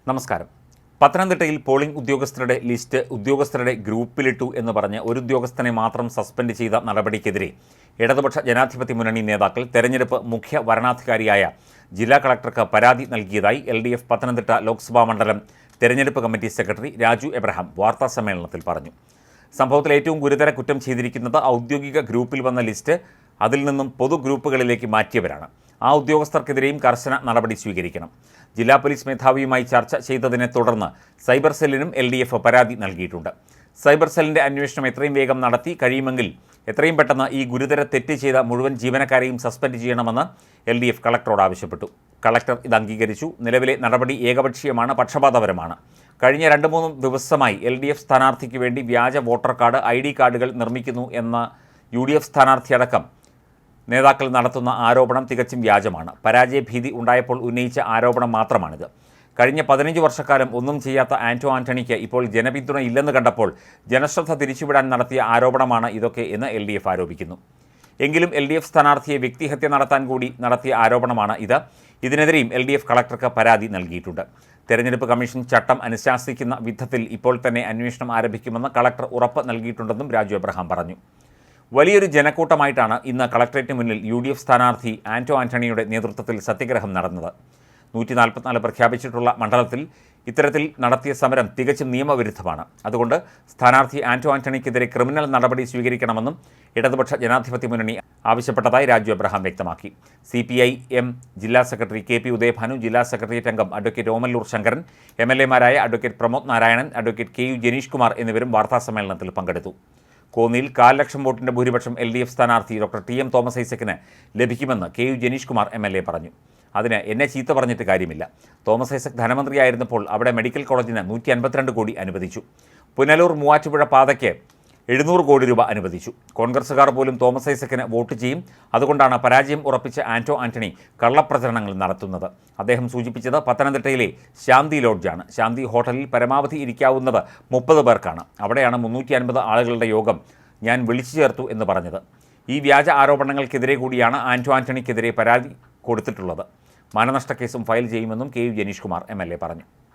നമസ്കാരം. പത്തനംതിട്ടയിൽ പോളിംഗ് ഉദ്യോഗസ്ഥരുടെ ലിസ്റ്റ് ഉദ്യോഗസ്ഥരുടെ ഗ്രൂപ്പിലിട്ടു എന്ന് പറഞ്ഞ് ഒരു ഉദ്യോഗസ്ഥനെ മാത്രം സസ്പെൻഡ് ചെയ്ത നടപടിക്കെതിരെ ഇടതുപക്ഷ ജനാധിപത്യ മുന്നണി നേതാക്കൾ തെരഞ്ഞെടുപ്പ് മുഖ്യ വരണാധികാരിയായ ജില്ലാ കളക്ടർക്ക് പരാതി നൽകിയതായി LDF പത്തനംതിട്ട ലോക്സഭാ മണ്ഡലം തെരഞ്ഞെടുപ്പ് കമ്മിറ്റി സെക്രട്ടറി രാജു എബ്രഹാം വാർത്താസമ്മേളനത്തിൽ പറഞ്ഞു. സംഭവത്തിൽ ഏറ്റവും ഗുരുതര കുറ്റം ചെയ്തിരിക്കുന്നത് ഔദ്യോഗിക ഗ്രൂപ്പിൽ വന്ന ലിസ്റ്റ് അതിൽ നിന്നും പൊതു ഗ്രൂപ്പുകളിലേക്ക് മാറ്റിയവരാണ്. ആ ഉദ്യോഗസ്ഥർക്കെതിരെയും കർശന നടപടി സ്വീകരിക്കണം. ജില്ലാ പോലീസ് മേധാവിയുമായി ചർച്ച ചെയ്തതിനെ തുടർന്ന് സൈബർ സെല്ലിനും LDF പരാതി നൽകിയിട്ടുണ്ട്. സൈബർ സെല്ലിൻ്റെ അന്വേഷണം എത്രയും വേഗം നടത്തി കഴിയുമെങ്കിൽ എത്രയും പെട്ടെന്ന് ഈ ഗുരുതര തെറ്റ് ചെയ്ത മുഴുവൻ ജീവനക്കാരെയും സസ്പെൻഡ് ചെയ്യണമെന്ന് LDF കളക്ടറോട് ആവശ്യപ്പെട്ടു. കളക്ടർ ഇത് അംഗീകരിച്ചു. നിലവിലെ നടപടി ഏകപക്ഷീയമാണ്, പക്ഷപാതപരമാണ്. കഴിഞ്ഞ 2-3 ദിവസമായി LDF സ്ഥാനാർത്ഥിക്ക് വേണ്ടി വ്യാജ വോട്ടർ കാർഡ്, ID കാർഡുകൾ നിർമ്മിക്കുന്നു എന്ന UDF സ്ഥാനാർത്ഥിയടക്കം നേതാക്കൾ നടത്തുന്ന ആരോപണം തികച്ചും വ്യാജമാണ്. പരാജയഭീതി ഉണ്ടായപ്പോൾ ഉന്നയിച്ച ആരോപണം മാത്രമാണിത്. കഴിഞ്ഞ 15 വർഷക്കാലം ഒന്നും ചെയ്യാത്ത ആന്റോ ആന്റണിക്ക് ഇപ്പോൾ ജനപിന്തുണ ഇല്ലെന്ന് കണ്ടപ്പോൾ ജനശ്രദ്ധ തിരിച്ചുവിടാൻ നടത്തിയ ആരോപണമാണ് ഇതൊക്കെ എന്ന് LDF ആരോപിക്കുന്നു. എങ്കിലും LDF സ്ഥാനാർത്ഥിയെ വ്യക്തിഹത്യ നടത്താൻ കൂടി നടത്തിയ ആരോപണമാണ് ഇത്. ഇതിനെതിരെയും LDF കളക്ടർക്ക് പരാതി നൽകിയിട്ടുണ്ട്. തെരഞ്ഞെടുപ്പ് കമ്മീഷൻ ചട്ടം അനുശാസിക്കുന്ന വിധത്തിൽ ഇപ്പോൾ തന്നെ അന്വേഷണം ആരംഭിക്കുമെന്ന് കളക്ടർ ഉറപ്പ് നൽകിയിട്ടുണ്ടെന്നും രാജു എബ്രഹാം പറഞ്ഞു. വലിയൊരു ജനക്കൂട്ടമായിട്ടാണ് ഇന്ന് കളക്ടറേറ്റിന് മുന്നിൽ UDF സ്ഥാനാർത്ഥി ആന്റോ ആന്റണിയുടെ നേതൃത്വത്തിൽ സത്യഗ്രഹം നടന്നത്. 144 പ്രഖ്യാപിച്ചിട്ടുള്ള മണ്ഡലത്തിൽ ഇത്തരത്തിൽ നടത്തിയ സമരം തികച്ചും നിയമവിരുദ്ധമാണ്. അതുകൊണ്ട് സ്ഥാനാർത്ഥി ആന്റോ ആന്റണിക്കെതിരെ ക്രിമിനൽ നടപടി സ്വീകരിക്കണമെന്നും ഇടതുപക്ഷ ജനാധിപത്യ മുന്നണി ആവശ്യപ്പെട്ടതായി രാജു എബ്രഹാം വ്യക്തമാക്കി. CPIM ജില്ലാ സെക്രട്ടറി KP ഉദയഭാനു, ജില്ലാ സെക്രട്ടേറിയറ്റ് അംഗം അഡ്വക്കേറ്റ് ഓമല്ലൂർ ശങ്കരൻ, MLA മാരായ advocate Pramod Narayanan, advocate KU Janeesh Kumar എന്നിവരും വാർത്താസമ്മേളനത്തിൽ പങ്കെടുത്തു. കോന്നിയിൽ 1/4 ലക്ഷം വോട്ടിൻ്റെ ഭൂരിപക്ഷം LDF സ്ഥാനാർത്ഥി ഡോക്ടർ TM തോമസ് ഐസക്കിന് ലഭിക്കുമെന്ന് KU ജനീഷ് കുമാർ MLA പറഞ്ഞു. അതിന് എന്നെ ചീത്ത പറഞ്ഞിട്ട് കാര്യമില്ല. തോമസ് ഐസക് ധനമന്ത്രിയായിരുന്നപ്പോൾ അവിടെ മെഡിക്കൽ കോളേജിന് 152 കോടി അനുവദിച്ചു. പുനലൂർ മൂവാറ്റുപുഴ പാതയ്ക്ക് 700 കോടി രൂപ അനുവദിച്ചു. കോൺഗ്രസുകാർ പോലും തോമസ് ഐസക്കിന് വോട്ട് ചെയ്യും. അതുകൊണ്ടാണ് പരാജയം ഉറപ്പിച്ച ആന്റോ ആന്റണി കള്ളപ്രചരണങ്ങൾ നടത്തുന്നത്. അദ്ദേഹം സൂചിപ്പിച്ചത് പത്തനംതിട്ടയിലെ ശാന്തി ലോഡ്ജാണ്. ശാന്തി ഹോട്ടലിൽ പരമാവധി ഇരിക്കാവുന്നത് 30 പേർക്കാണ്. അവിടെയാണ് 350 ആളുകളുടെ യോഗം ഞാൻ വിളിച്ചു ചേർത്തു എന്ന് പറഞ്ഞത്. ഈ വ്യാജ ആരോപണങ്ങൾക്കെതിരെ കൂടിയാണ് ആന്റോ ആന്റണിക്കെതിരെ പരാതി കൊടുത്തിട്ടുള്ളത്. മാനനഷ്ട കേസും ഫയൽ ചെയ്യുമെന്നും KU ജനീഷ് കുമാർ MLA പറഞ്ഞു.